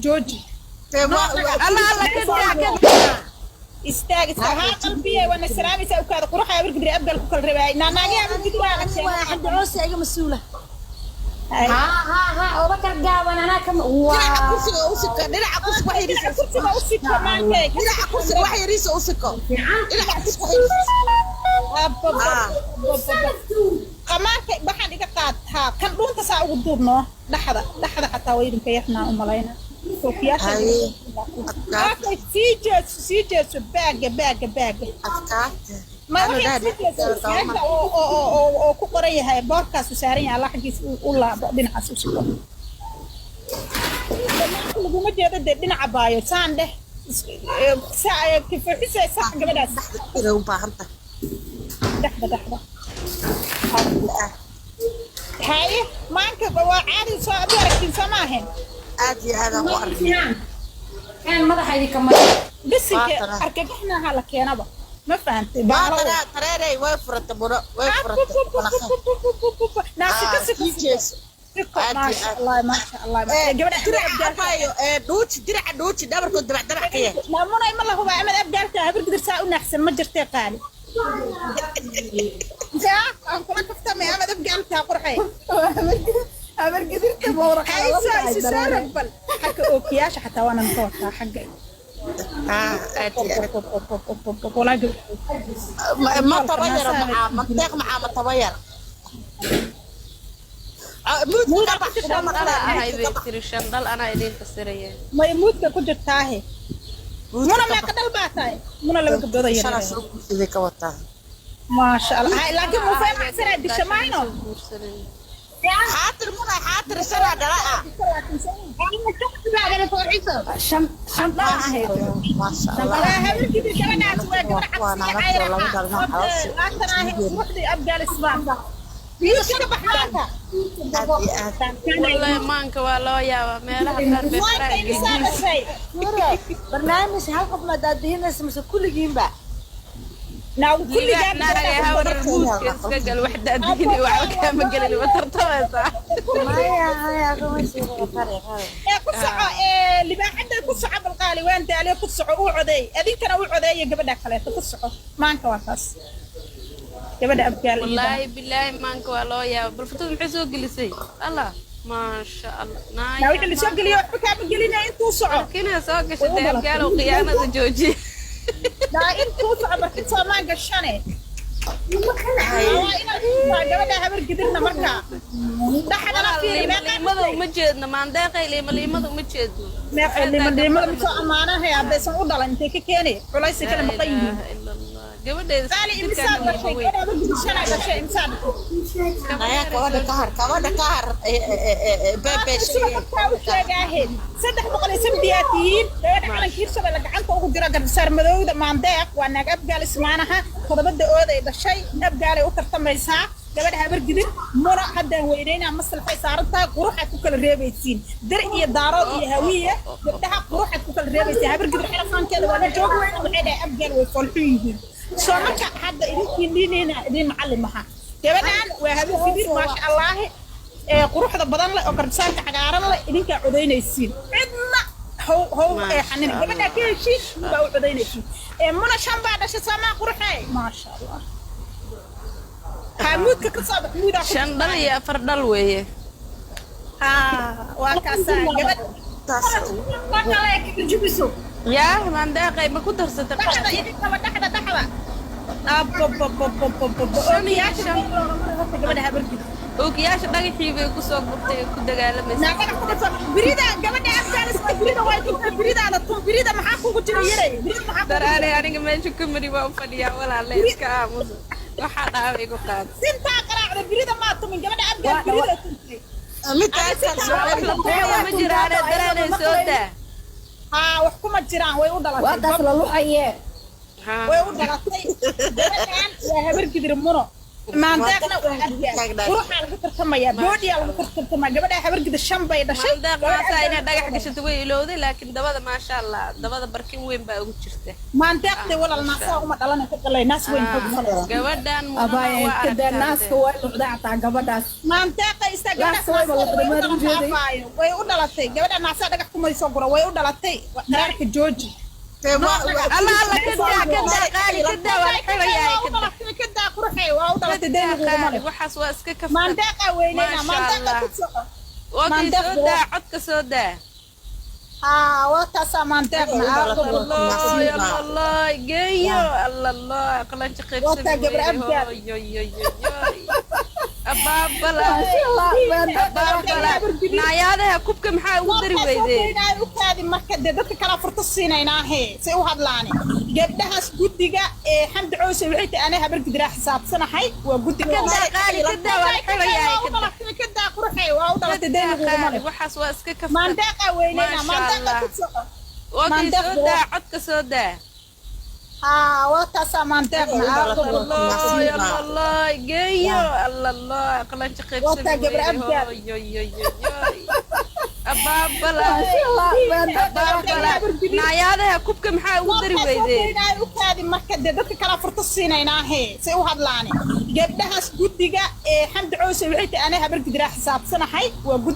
جوجي الله كده استاجت ها قلبي وانا سلامي ساوكاد قروحه برقدر ابقى كل رباي ناناغي برقدر واحد عوسي ايga مسؤوله ها وبكر قاban انا كم كرسي اوسك دلع كرسي واحد يريس كرسي اوسك كمان دلع كرسي واحد يريس اوسك دلع كرسي واحد قماك waxaan iga qaadtaa kan dhuunta saa ugu duubno dhaxda xataa weydinka yaxnaa u malayna soofiyaasha siijeeso baaga ma oo ku qoran yahay boorkaas u saaran yahay laxgiis u laabo dhinacaas u sugo laguma jeedo dee dhinaca baayo saan dheh kifaxisay sax gabadhaas u baahanta dhaxda هاي مانك وعادي صابرك سماهن عادي هذا هو كان مدحيدي كمان بس اركبنا هلا كينبا ما فهمت ترى وفرت برا ناس كسك ما شاء الله ما شاء الله دوتش دبر كنت دبر كيه لا مو ما هو عمل ابدالتها برقدر ساعه ونحسن ما جرتي قالي جا أنكم كفتم يا مدام قالتها قرحي أمر قدرت بورق أي ساربل حكى أوكياش حتى وأنا نطوطها حقي ولا ما تغير مع منطق مع ما تغير موت هاي بيتري الشندل أنا إدين كسرية ما يموت كوجت تاهي منا ما قدر باتاي منا لو قدر يا ما شاء الله هاي لكن مو فاهم أحسن عند الشماينو حاضر منا حاضر سرعة دراء شم ما شاء الله لا هبل كده كمان عسوى كمان حسي لا ترى هي وحدي أبقى الإسبان يوسف بحالها والله مانك والله يا ميرها برنامج حلقة ما دادين اسمه كل جيم بقى ناو كل جاب ناري هاور الموت كسجل وحدة أديني وعوكها مقلني وترتوها صح ما يا كمشي فرق قصعة اللي ما عنده قصعة بالقالي وين عليه قصعة وعدي أدين كان وعدي قبل دخلت قصعة ما أنت واساس قبل أبقى والله بالله مانك والله يا بالفتوح محسوق جلسي الله ما شاء الله ناوي اللي سوق لي وحبك بقلينا أنتوا صعب كنا سوق شدة قالوا قيامة جوجي لا أنتوا صعب كنت ما قشاني gabadha habar gidirna marka dhaxdana fiirina liimada uma jeedno maandeeqay liimada uma jeedno liimada soo amaanaha abeesan u dhalan intee ka keenay culaysi kale maqan yihiin gabadheeda qaali imsaad dhashay gabadha gudishana dhashay imsaad naya kawada kahar bebe sheegaaheed 370 tihiin gabadha calankiirsada la gacanta ugu dira garsaar madowda maandeeq waa naag abgaal ismaanaha qodobada ooday dhashay abgaalay u tartamaysaa gabadha habar gidir mara haddaan weynayna maslaxay saarantaa quruxa ku kala reebaysiin dar iyo daarood iyo hawiye gabdhaha quruxa ku kala reebaysiin habar gidir xilaqaankeeda waa la joog weyn waxay dhahay abgaal way falxin yihiin soo marka hadda idinkiinina idin macallimaha gabadhan waa habar gidir maasha allah quruxda badan leh oo garsaanka cagaaran leh idinka codeynaysiin cidna هو حنين قبلنا كل شيء بعودين شيء منا شنبا دش سما قرحي ما شاء الله حمود كتصاب حمود شندل يا فردل ويه وكاسا قبل تاسو ما عليك تجيبسو يا من دقيقة ما كنت رست دحدا يدك دحدا gabadha habarkiisa ookiyaasha dhagaxii bay ku soo gurtay ku dagaalamaysaa naagada ku dhasoo birida gabadha afgaanistan birida way ku birida tum birida maxaa kugu jira yaray birida maxaa daraale aniga meesha ku mari waa u fadhiyaa walaal iska aamus waxa dhaaway ku qaad sinta qaraacda birida ma tumin gabadha afgaan birida tuntay ma jiraan daraale soo daa wax kuma jiraan way u dhalatay waa la luxayee way u dhalatay gabadhan waa habar gidir muno maandeeqna ruuxa lagu tartamaya boodiya lagu tartamaya gabadha habargida shan bay dhashay maandeeqnaasa inay dhagax gashato way ilowday laakiin dabada maasha Allah dabada barkin weyn baa ugu jirta maandeeqda walal naasa uma dhalan ka qalay naas weyn ka dhalan gabadhan abay kada naaska way dhucdaacta gabadhaas maandeeqa way u dhalatay gabadha naasa dhagax kuma soo guro way u dhalatay qaraarka jooji الله كدا قالي كدا والحرية كدا قرحي وأوضلت دين وحص واسكك مانتقة ويننا مانتقة كتسوق وقت سودا عدك سودا وقت مانتقة الله يا الله جيو الله قلنش قيب وقت جبر أبجد أبابلا نايادها كوبك محا ودري ويدي هذه مركز دتك كلا فرتصينا هي سي وهدلاني جدهاس غديغا حمد عوسي وحيت انا هبرك درا حساب سنه حي وغدي كدا قالي كدا والحرية كدا قرحي وأوضلت دين وحص واسكك مانتقة ويننا مانتقة كتسوق وقت سودا عدك سودا وقت مانتقة الله يا الله جيو الله قلنش قيب وقت جبر أبجد أبابلا نايادها كوبك محا ودري ويدي هذه مركز دتك كلا فرتصينا هي سي وهدلاني جدهاس غديغا حمد عوسي وحيت انا هبرك درا حساب سنه حي وغدي